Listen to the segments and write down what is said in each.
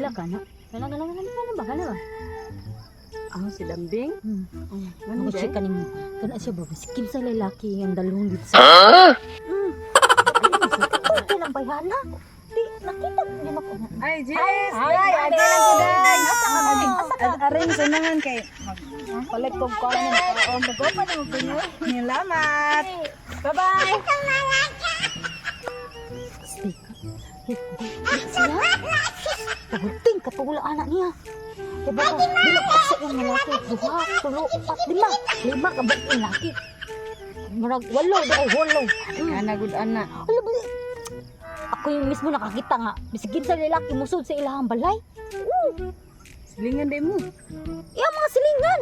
Wala ka na. Kana ba? Si Dambing. Ano siya kanimo? Kana siya ba sikim sa lalaki ang dalawang dito sa. Okay lang bayana. Di nakita niya na ko. Ay, Jess! Ay, asa ka? Arin sa nangan kay palit ko ko na magko pa na mo pinyo. Salamat. Bye-bye. Siya? Pagulting katula anak niya. Diba ka? Bila kasi yung malaki. 2, 3, 4, 5, 5 ka ba yung laki? Marag, 8. Ana good ana. Wala ba? Ako yung mismo nakakita nga. Bisigin sa lalaki musod sa ilahang balay. Silingan day mo. Iya mga silingan.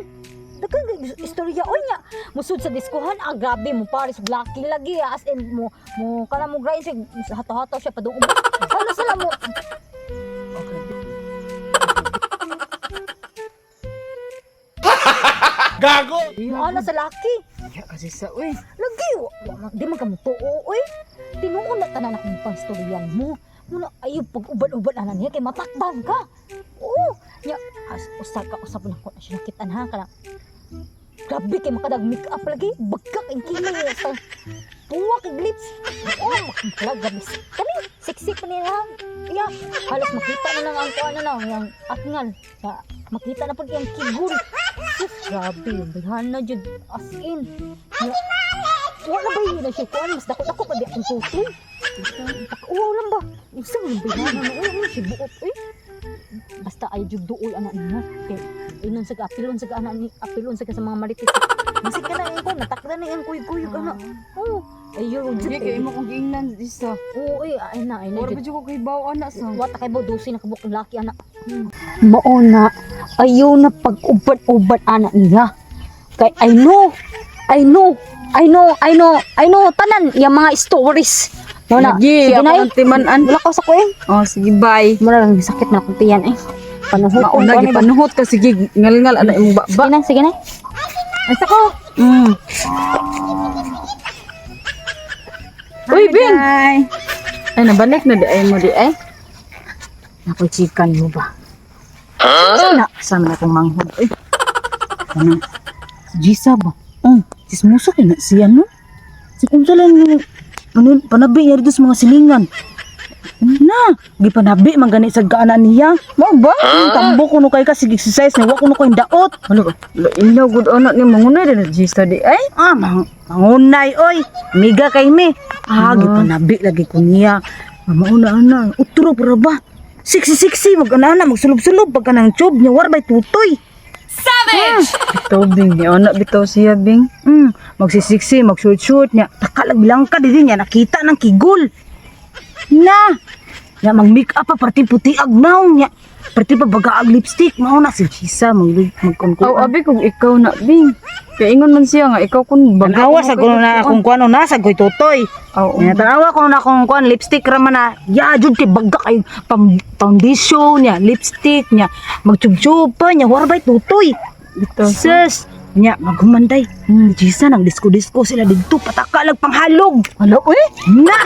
Dagang istorya oy nya. Musod sa diskuhan, grabe mo pares laki lagi as in mo kana mo grind sa hato-hato siya padung ubos. Ano sila mo? Gago! Ano sa laki? Ya kasi sa uy. Lagi di man ka mo tuo oy. Tinuon na tanan akong pang istoryan mo. Muna ayo pag ubad-ubad ana niya kay matakdan ka. Oo. Nya usag na ko siya nakita na kana. Grabe kay makadag make up lagi. Bagkak ang kilay sa puwa kay lips. Makalag gamis. Kani sexy pa niya. Iya, halos makita na lang ang kuan na yang atngal. Ya, makita na pag yung kigul. Grabe yung bayhana jud as in. Ya, wala ba yun na siya kuan mas dako pa di akong tutoy. Oo lang ba? Isang yung bayhana na uy siya buot eh. Basta ay jud duol anak niya. Okay. Inon sa apilon sa anak ni apilon sa mga marites. Masig ka na yung kuan natakda na yung kuyog anak. Oo. Ayo jud. Sige kay imo kong giingnan isa. Oo ay na. Ora ba jud ko kay bawo ana sa. Wata kay baw dosi na kabuk ng laki anak. Mao na ayaw na pag-ubad-ubad anak niya. Kay I know tanan yung mga stories. No na. Sige na. ako timan-an. Wala ko sa kuin. Oh sige bye. Marang sakit na akong tiyan eh. Panuhot ko Mauna gi panuhot ka sige ngal-ngal ana imong baba. Sige na. Asa ko? Uy, Bing! Ay, nabalik na di ay mo di ay. Nakoy chicken mo ba? Sana, sana akong manghod. Uy, ano? Si Gisa ba? Sismuso kaya na siya, no? Si Kumsalan yung panabi niya dito sa mga silingan. Na, di panabi, manggani sa gaanan niya. Mau ba? Tambo ko no kay ka, sige exercise, nawa ko no kay daot. Ano ba? Ilaw, good anak niya, mangunay din na Gisa di ay. Mangunay, oy. Miga kay me. Di panabi lagi ko niya. Mauna-ana, utro para ba? Siksi-siksi, mag-anana, magsulub-sulub, pagka ng tube niya, warbay tutoy. Savage! Bitaw, Bing, niya anak, bitaw siya, Bing. Magsisiksi, mag-shoot-shoot niya. Takalag bilang ka, din niya, nakita ng kigol. Na! Niya, mag-make up pa, parti puti agnaw niya. Parti pa bagaag lipstick, mauna si Chisa, mag-kunkun. Abi, kung ikaw na, Bing. Kaya ingon man siya nga, ikaw kung Tanawa sa kuno na kung kuano na sa koy totoy. Tanawa ko na kung kuan lipstick ra man na. Ya jud kay bagga kay foundation niya, lipstick niya, magtub-tub pa niya warbay totoy. Bitaw. Sus, niya maghumanday. Jisa nang disco-disco sila didto pataka lag panghalog. Hala, uy! Na.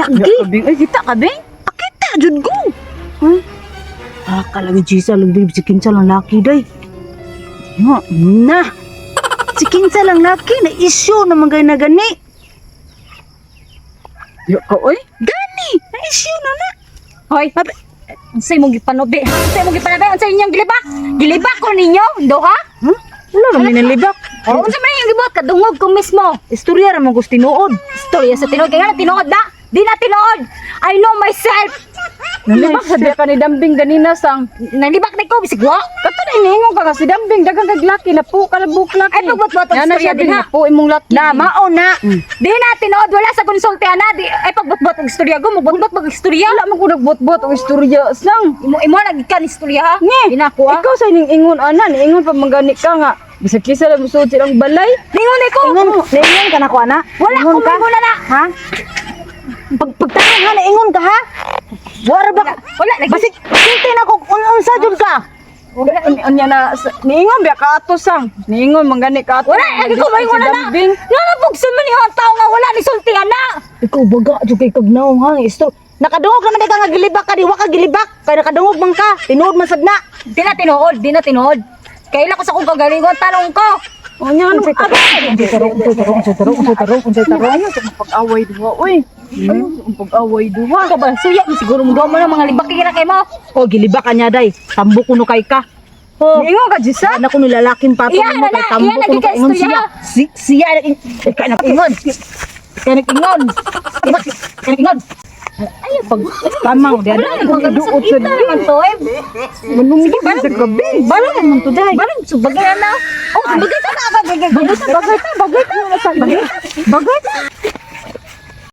Lagi. Bing, ay kita ka, Bing? Akita jud ko. Kalagi Jisa lang din si kinsa lang laki day. Na. Si kinsa lang laki na issue na magay na gani. Yo ka, uy! Gani, na issue na na. Hoy, unsay mo gipanobi? Unsay mo gipanobi? Unsay inyong gilibak? Gilibak ko ninyo, duha? Wala naman nilibak. O unsa man yung gibot kadungog ko mismo? Istorya ra man ko tinuod. Storya sa tinuod kaya tinuod na. Di na tinuod. I know myself. Nalibak sa diya ka ni Dambing ganina sang. Nalibak na ko bisig wa. Kato na iniingon ka si Dambing, dagang kaglaki na po, kalabuk laki. Ay pagbot-bot ang Yana storya siya din din ha. na po imong laki. Na mao na. Di na tinuod wala sa konsulti ana. Di ay pagbot-bot ang istorya ko, magbot-bot mag istorya. Wala man ko nagbot-bot o istorya sang. Imo nagikan istorya ha. Nge, Di na ko ha. ikaw sa ining ingon ana, niingon pa mangani ka nga. Bisag kisa lang musuod silang balay. Ningon ko. Naingon ka na ko ana? Wala ko mingon na. Ha? Pagtangan ha naingon ka ha? Wala ba? Wala lagi. Basig kinti na ko unsa jud ka? Unya na niingon biya ka ato sang. Niingon mangani ka ato. Wala lagi ko mingon na. Dambing. Nalabog sa man yung tao nga wala ni sulti ana. Ikaw baga jud kay kagnaw ha isto. Nakadungog naman ka nga gilibak ka, di wa ka gilibak. Kaya nakadungog man ka, tinuod man sad na. Di na tinuod. Kaila ko sa kong kagalingon, talong ko. O nya ano? Unsay taro. Ayaw sa pag-away duha, uy. Ayaw sa pag-away duha. Ka ba? Suya mo siguro mo mo ng mga libak kira kay mo. O gilibak ka niya day. Tambo kuno kay ka. Oh, Ingon ka Jisa? ana ko ni lalaking patong Iya mo na kay na, tambo iya kuno naging kay ingon istorya. siya. Siya kay nag-ingon. Kay nag-ingon. Kay nag-ingon. Ay, pag tamang di ana ko duot sa Kita naman to eh. manumigi sa gabi. Balang naman to day. Balang subagay na. Oh, subagay ta na. Bagay ta.